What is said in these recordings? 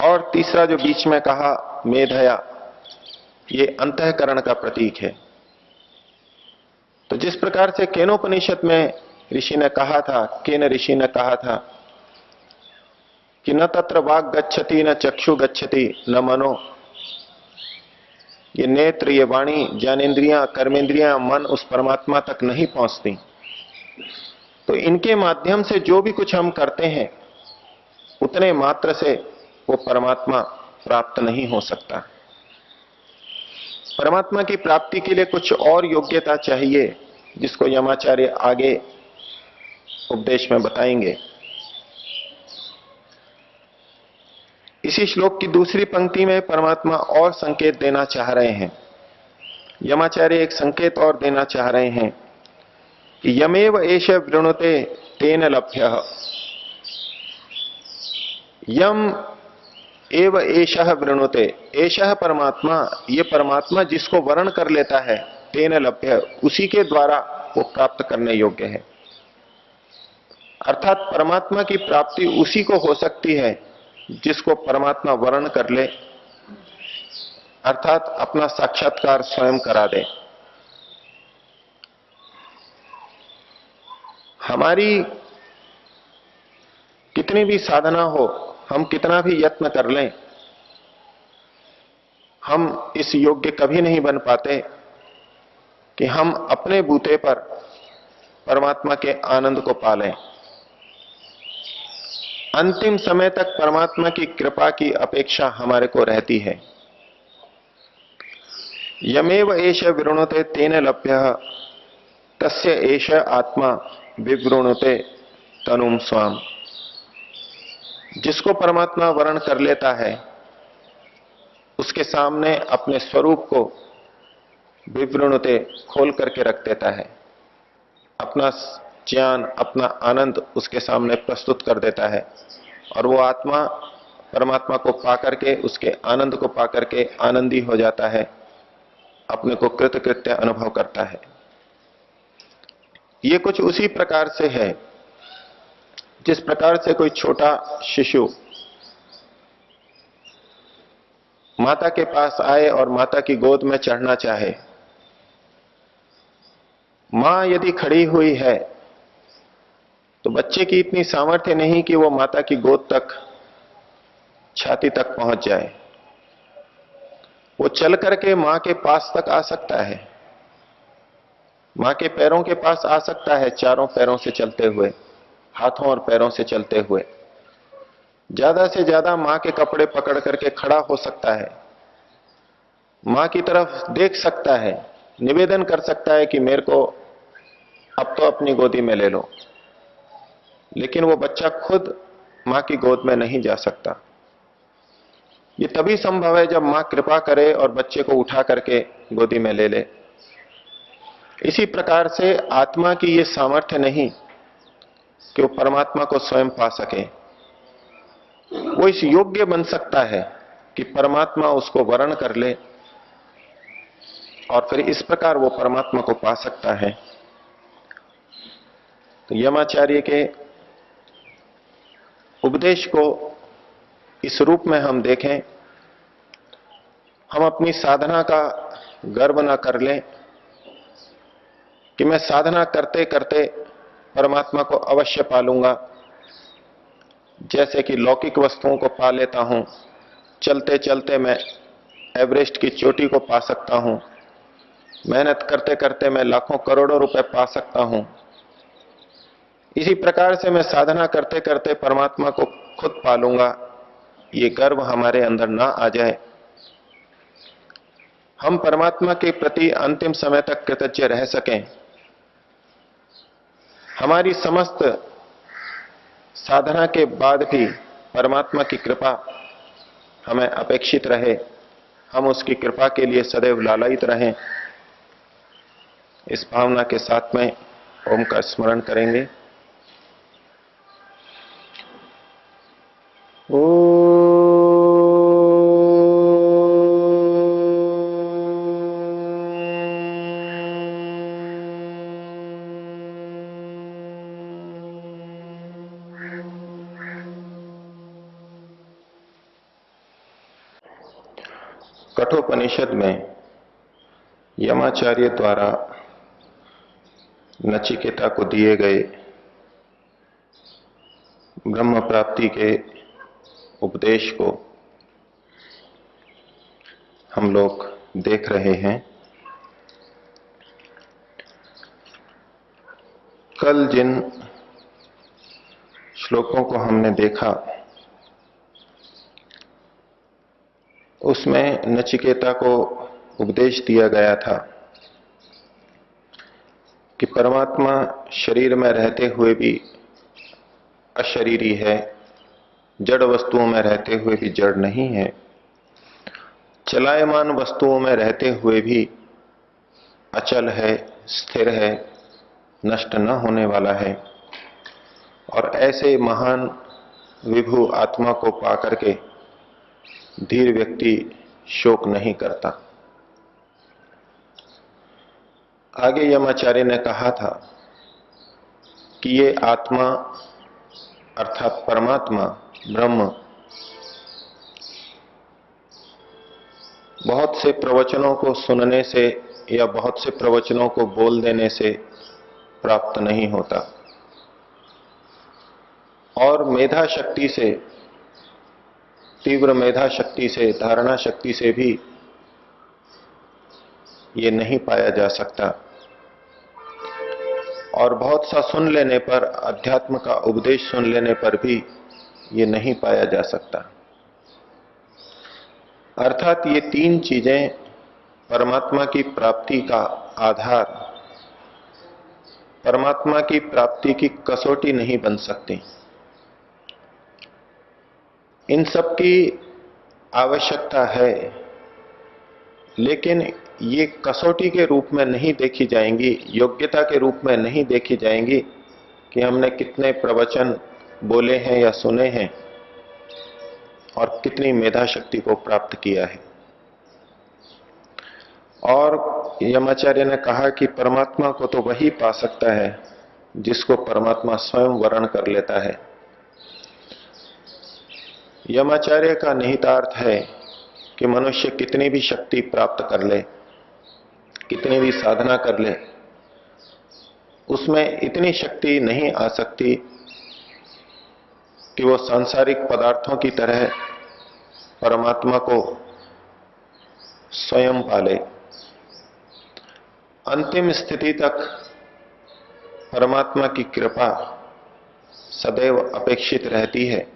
और तीसरा जो बीच में कहा मेधया, ये अंतःकरण का प्रतीक है। तो जिस प्रकार से केनोपनिषद में ऋषि ने कहा था, केन ऋषि ने कहा था कि न तत्र वाग गच्छति न चक्षु गच्छति न मनो, ये नेत्र, ये वाणी, ज्ञानेन्द्रियां, कर्मेंद्रियां, मन उस परमात्मा तक नहीं पहुंचती। तो इनके माध्यम से जो भी कुछ हम करते हैं उतने मात्र से वो परमात्मा प्राप्त नहीं हो सकता। परमात्मा की प्राप्ति के लिए कुछ और योग्यता चाहिए, जिसको यमाचार्य आगे उपदेश में बताएंगे। इसी श्लोक की दूसरी पंक्ति में परमात्मा और संकेत देना चाह रहे हैं। यमाचार्य एक संकेत और देना चाह रहे हैं कि यमेव एष वृणुते तेन लभ्यः। यम एव एषः वृणुते, एषः परमात्मा, ये परमात्मा जिसको वर्ण कर लेता है, तेन लभ्य, उसी के द्वारा वो प्राप्त करने योग्य है। अर्थात परमात्मा की प्राप्ति उसी को हो सकती है जिसको परमात्मा वर्ण कर ले, अर्थात अपना साक्षात्कार स्वयं करा दे। हमारी कितनी भी साधना हो, हम कितना भी यत्न कर लें, हम इस योग्य कभी नहीं बन पाते कि हम अपने बूते पर परमात्मा के आनंद को पालें। अंतिम समय तक परमात्मा की कृपा की अपेक्षा हमारे को रहती है। यमेव एष विवृणुते तेन लभ्यः तस्य एष आत्मा विवृणुते तनुम स्वाम। जिसको परमात्मा वर्ण कर लेता है उसके सामने अपने स्वरूप को विवृणुते खोल करके रख देता है, अपना ज्ञान, अपना आनंद उसके सामने प्रस्तुत कर देता है, और वो आत्मा परमात्मा को पाकर के, उसके आनंद को पाकर के आनंदी हो जाता है, अपने को कृतकृत्य अनुभव करता है। ये कुछ उसी प्रकार से है जिस प्रकार से कोई छोटा शिशु माता के पास आए और माता की गोद में चढ़ना चाहे। मां यदि खड़ी हुई है तो बच्चे की इतनी सामर्थ्य नहीं कि वो माता की गोद तक, छाती तक पहुंच जाए। वो चल करके मां के पास तक आ सकता है, मां के पैरों के पास आ सकता है, चारों पैरों से चलते हुए, हाथों और पैरों से चलते हुए। ज्यादा से ज्यादा मां के कपड़े पकड़ करके खड़ा हो सकता है, मां की तरफ देख सकता है, निवेदन कर सकता है कि मेरे को अब तो अपनी गोदी में ले लो। लेकिन वो बच्चा खुद मां की गोद में नहीं जा सकता। ये तभी संभव है जब मां कृपा करे और बच्चे को उठा करके गोदी में ले ले। इसी प्रकार से आत्मा की ये सामर्थ्य नहीं कि वो परमात्मा को स्वयं पा सके। वो इस योग्य बन सकता है कि परमात्मा उसको वर्ण कर ले और फिर इस प्रकार वो परमात्मा को पा सकता है। तो यमाचार्य के उपदेश को इस रूप में हम देखें, हम अपनी साधना का गर्व न कर लें कि मैं साधना करते करते परमात्मा को अवश्य पालूंगा, जैसे कि लौकिक वस्तुओं को पा लेता हूं, चलते चलते मैं एवरेस्ट की चोटी को पा सकता हूं, मेहनत करते करते मैं लाखों करोड़ों रुपए पा सकता हूं, इसी प्रकार से मैं साधना करते करते परमात्मा को खुद पालूंगा, ये गर्व हमारे अंदर ना आ जाए। हम परमात्मा के प्रति अंतिम समय तक कृतज्ञ रह सकें। हमारी समस्त साधना के बाद भी परमात्मा की कृपा हमें अपेक्षित रहे, हम उसकी कृपा के लिए सदैव लालायित रहें। इस भावना के साथ में ओम का स्मरण करेंगे। कठोपनिषद में यमाचार्य द्वारा नचिकेता को दिए गए ब्रह्म प्राप्ति के उपदेश को हम लोग देख रहे हैं। कल जिन श्लोकों को हमने देखा उसमें नचिकेता को उपदेश दिया गया था कि परमात्मा शरीर में रहते हुए भी अशरीरी है, जड़ वस्तुओं में रहते हुए भी जड़ नहीं है, चलायमान वस्तुओं में रहते हुए भी अचल है, स्थिर है, नष्ट न होने वाला है। और ऐसे महान विभु आत्मा को पाकर के धीर व्यक्ति शोक नहीं करता। आगे यमाचार्य ने कहा था कि ये आत्मा अर्थात परमात्मा ब्रह्म बहुत से प्रवचनों को सुनने से या बहुत से प्रवचनों को बोल देने से प्राप्त नहीं होता, और मेधा शक्ति से, तीव्र मेधा शक्ति से, धारणा शक्ति से भी ये नहीं पाया जा सकता। और बहुत सा सुन लेने पर, अध्यात्म का उपदेश सुन लेने पर भी ये नहीं पाया जा सकता। अर्थात ये तीन चीजें परमात्मा की प्राप्ति का आधार, परमात्मा की प्राप्ति की कसौटी नहीं बन सकती। इन सब की आवश्यकता है, लेकिन ये कसौटी के रूप में नहीं देखी जाएंगी, योग्यता के रूप में नहीं देखी जाएंगी कि हमने कितने प्रवचन बोले हैं या सुने हैं और कितनी मेधा शक्ति को प्राप्त किया है। और यमाचार्य ने कहा कि परमात्मा को तो वही पा सकता है जिसको परमात्मा स्वयं वर्ण कर लेता है। यमाचार्य का निहितार्थ है कि मनुष्य कितनी भी शक्ति प्राप्त कर ले, कितनी भी साधना कर ले, उसमें इतनी शक्ति नहीं आ सकती कि वो सांसारिक पदार्थों की तरह परमात्मा को स्वयं पाले। अंतिम स्थिति तक परमात्मा की कृपा सदैव अपेक्षित रहती है,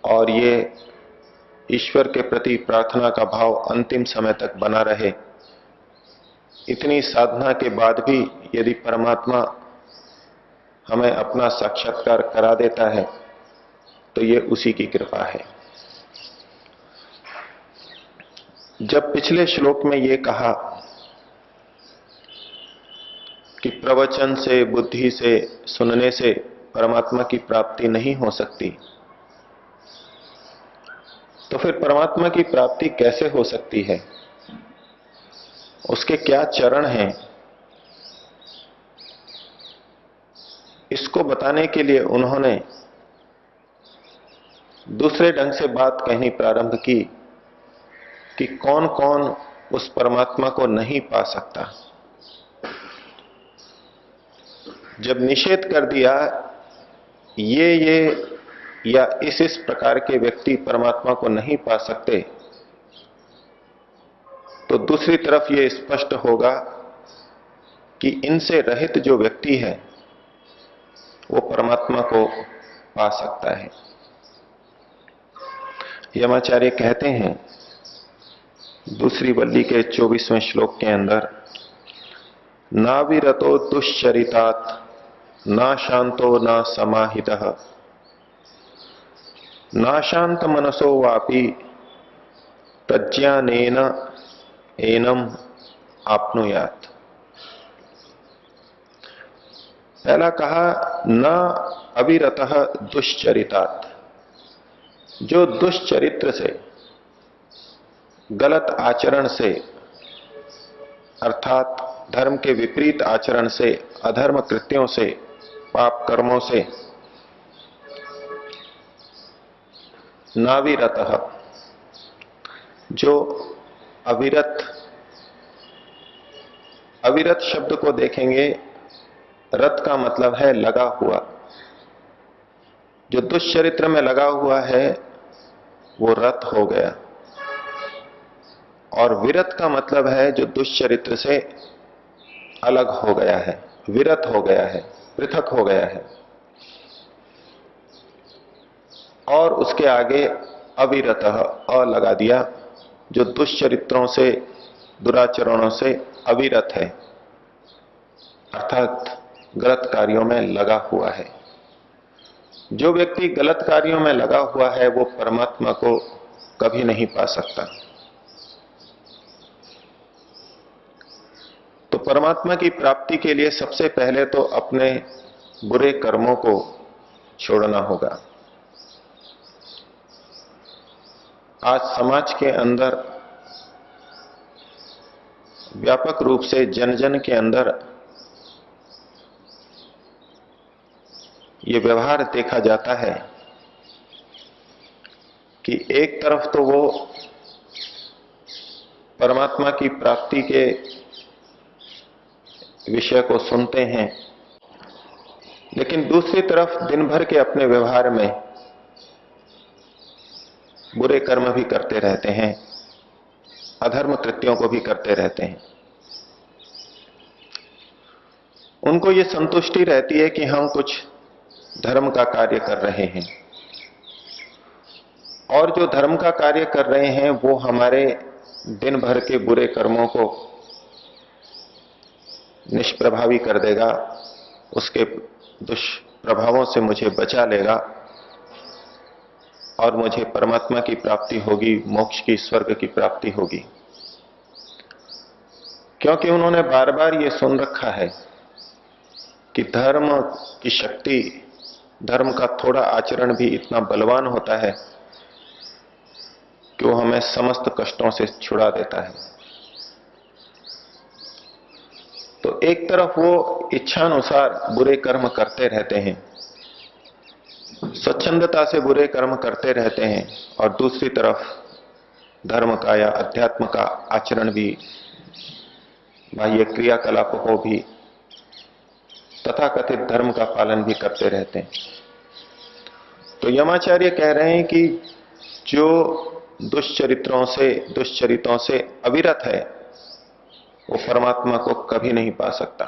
और ये ईश्वर के प्रति प्रार्थना का भाव अंतिम समय तक बना रहे। इतनी साधना के बाद भी यदि परमात्मा हमें अपना साक्षात्कार करा देता है तो ये उसी की कृपा है। जब पिछले श्लोक में ये कहा कि प्रवचन से, बुद्धि से, सुनने से परमात्मा की प्राप्ति नहीं हो सकती, तो फिर परमात्मा की प्राप्ति कैसे हो सकती है? उसके क्या चरण हैं? इसको बताने के लिए उन्होंने दूसरे ढंग से बात कहनी प्रारंभ की कि कौन कौन उस परमात्मा को नहीं पा सकता। जब निषेध कर दिया ये या इस प्रकार के व्यक्ति परमात्मा को नहीं पा सकते, तो दूसरी तरफ यह स्पष्ट होगा कि इनसे रहित जो व्यक्ति है वो परमात्मा को पा सकता है। यमाचार्य कहते हैं दूसरी वल्ली के 24वें श्लोक के अंदर, नाविरतो दुश्चरितात ना शांतो ना समाहितः ना शांत मनसो वापि प्रज्ञानेन एनम आपनुयात। पहला कहा न अविरतः दुश्चरितात, जो दुश्चरित्र से, गलत आचरण से, अर्थात धर्म के विपरीत आचरण से, अधर्म कृत्यों से, पाप कर्मों से, नाविरतः, जो अविरत, अविरत शब्द को देखेंगे, रत का मतलब है लगा हुआ। जो दुश्चरित्र में लगा हुआ है वो रत हो गया, और विरत का मतलब है जो दुश्चरित्र से अलग हो गया है, विरत हो गया है, पृथक हो गया है। और उसके आगे अविरतः अ लगा दिया, जो दुश्चरित्रों से, दुराचरणों से अविरत है, अर्थात गलत कार्यों में लगा हुआ है। जो व्यक्ति गलत कार्यों में लगा हुआ है वो परमात्मा को कभी नहीं पा सकता। तो परमात्मा की प्राप्ति के लिए सबसे पहले तो अपने बुरे कर्मों को छोड़ना होगा। आज समाज के अंदर व्यापक रूप से जन जन के अंदर ये व्यवहार देखा जाता है कि एक तरफ तो वो परमात्मा की प्राप्ति के विषय को सुनते हैं, लेकिन दूसरी तरफ दिन भर के अपने व्यवहार में बुरे कर्म भी करते रहते हैं, अधर्म कृत्यों को भी करते रहते हैं। उनको ये संतुष्टि रहती है कि हम कुछ धर्म का कार्य कर रहे हैं, और जो धर्म का कार्य कर रहे हैं वो हमारे दिन भर के बुरे कर्मों को निष्प्रभावी कर देगा, उसके दुष्प्रभावों से मुझे बचा लेगा और मुझे परमात्मा की प्राप्ति होगी, मोक्ष की, स्वर्ग की प्राप्ति होगी। क्योंकि उन्होंने बार बार ये सुन रखा है कि धर्म की शक्ति, धर्म का थोड़ा आचरण भी इतना बलवान होता है कि वो हमें समस्त कष्टों से छुड़ा देता है। तो एक तरफ वो इच्छानुसार बुरे कर्म करते रहते हैं, स्वच्छंदता से बुरे कर्म करते रहते हैं, और दूसरी तरफ धर्म का या अध्यात्म का आचरण भी, बाह्य क्रियाकलाप को भी, तथाकथित धर्म का पालन भी करते रहते हैं। तो यमाचार्य कह रहे हैं कि जो दुष्चरित्रों से, दुष्चरितों से अविरत है वो परमात्मा को कभी नहीं पा सकता।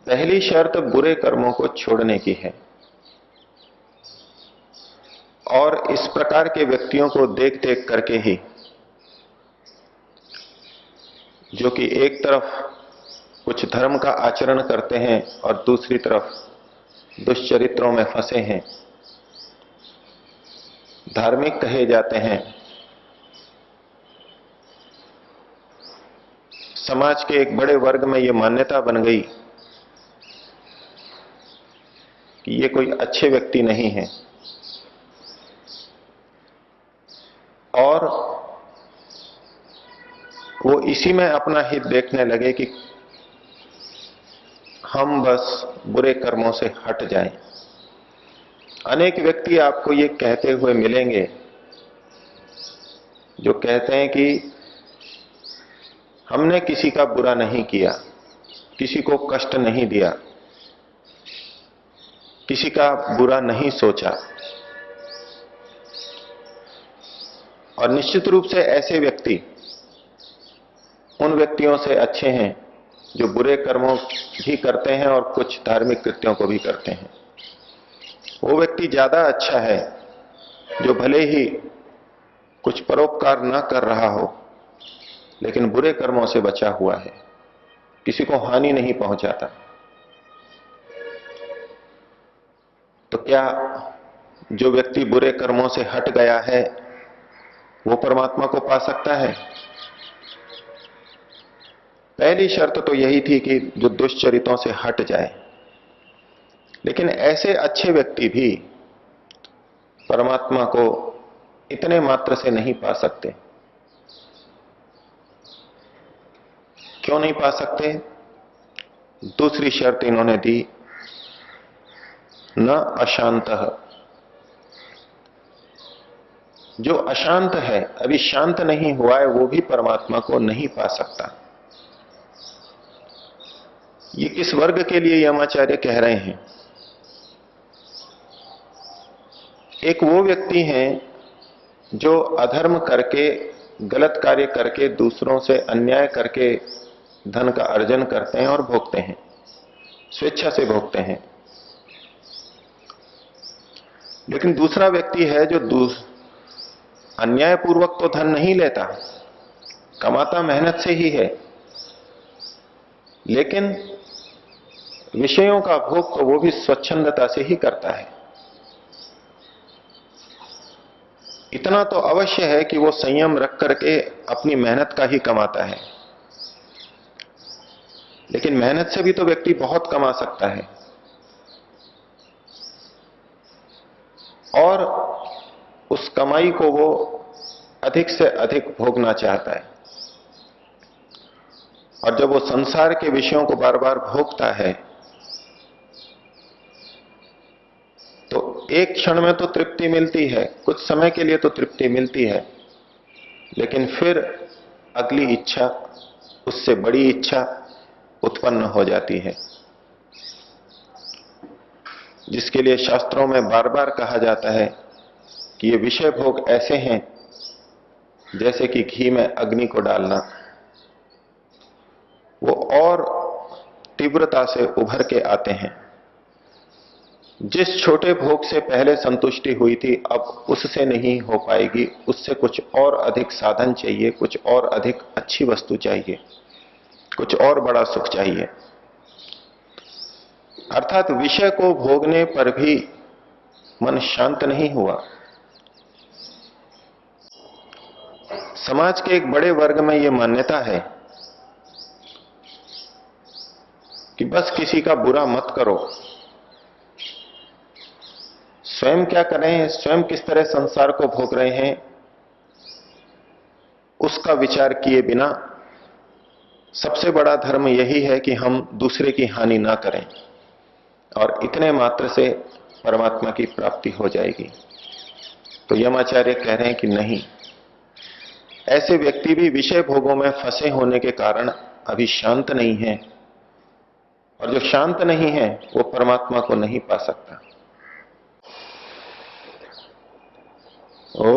पहली शर्त बुरे कर्मों को छोड़ने की है, और इस प्रकार के व्यक्तियों को देख देख करके ही, जो कि एक तरफ कुछ धर्म का आचरण करते हैं और दूसरी तरफ दुष्चरित्रों में फंसे हैं, धार्मिक कहे जाते हैं, समाज के एक बड़े वर्ग में यह मान्यता बन गई कि ये कोई अच्छे व्यक्ति नहीं है, और वो इसी में अपना हित देखने लगे कि हम बस बुरे कर्मों से हट जाएं। अनेक व्यक्ति आपको ये कहते हुए मिलेंगे जो कहते हैं कि हमने किसी का बुरा नहीं किया, किसी को कष्ट नहीं दिया, किसी का बुरा नहीं सोचा, और निश्चित रूप से ऐसे व्यक्ति उन व्यक्तियों से अच्छे हैं जो बुरे कर्मों भी करते हैं और कुछ धार्मिक कृत्यों को भी करते हैं। वो व्यक्ति ज्यादा अच्छा है जो भले ही कुछ परोपकार न कर रहा हो लेकिन बुरे कर्मों से बचा हुआ है, किसी को हानि नहीं पहुंचाता। तो क्या जो व्यक्ति बुरे कर्मों से हट गया है वो परमात्मा को पा सकता है? पहली शर्त तो यही थी कि जो दुष्चरितों से हट जाए, लेकिन ऐसे अच्छे व्यक्ति भी परमात्मा को इतने मात्र से नहीं पा सकते। क्यों नहीं पा सकते? दूसरी शर्त इन्होंने दी, न अशांतः। जो अशांत है, अभी शांत नहीं हुआ है, वो भी परमात्मा को नहीं पा सकता। ये किस वर्ग के लिए यमाचार्य कह रहे हैं? एक वो व्यक्ति हैं जो अधर्म करके, गलत कार्य करके, दूसरों से अन्याय करके धन का अर्जन करते हैं और भोगते हैं, स्वेच्छा से भोगते हैं। लेकिन दूसरा व्यक्ति है जो अन्यायपूर्वक तो धन नहीं लेता, कमाता मेहनत से ही है, लेकिन विषयों का भोग तो वो भी स्वच्छंदता से ही करता है। इतना तो अवश्य है कि वो संयम रख करके अपनी मेहनत का ही कमाता है, लेकिन मेहनत से भी तो व्यक्ति बहुत कमा सकता है और उस कमाई को वो अधिक से अधिक भोगना चाहता है। और जब वो संसार के विषयों को बार बार भोगता है तो एक क्षण में तो तृप्ति मिलती है, कुछ समय के लिए तो तृप्ति मिलती है, लेकिन फिर अगली इच्छा, उससे बड़ी इच्छा उत्पन्न हो जाती है, जिसके लिए शास्त्रों में बार बार कहा जाता है कि ये विषय भोग ऐसे हैं जैसे कि घी में अग्नि को डालना, वो और तीव्रता से उभर के आते हैं। जिस छोटे भोग से पहले संतुष्टि हुई थी अब उससे नहीं हो पाएगी, उससे कुछ और अधिक साधन चाहिए, कुछ और अधिक अच्छी वस्तु चाहिए, कुछ और बड़ा सुख चाहिए। अर्थात विषय को भोगने पर भी मन शांत नहीं हुआ। समाज के एक बड़े वर्ग में यह मान्यता है कि बस किसी का बुरा मत करो, स्वयं क्या करें, स्वयं किस तरह संसार को भोग रहे हैं, उसका विचार किए बिना सबसे बड़ा धर्म यही है कि हम दूसरे की हानि ना करें और इतने मात्र से परमात्मा की प्राप्ति हो जाएगी। तो यमाचार्य कह रहे हैं कि नहीं, ऐसे व्यक्ति भी विषय भोगों में फंसे होने के कारण अभी शांत नहीं है, और जो शांत नहीं है वो परमात्मा को नहीं पा सकता। ओ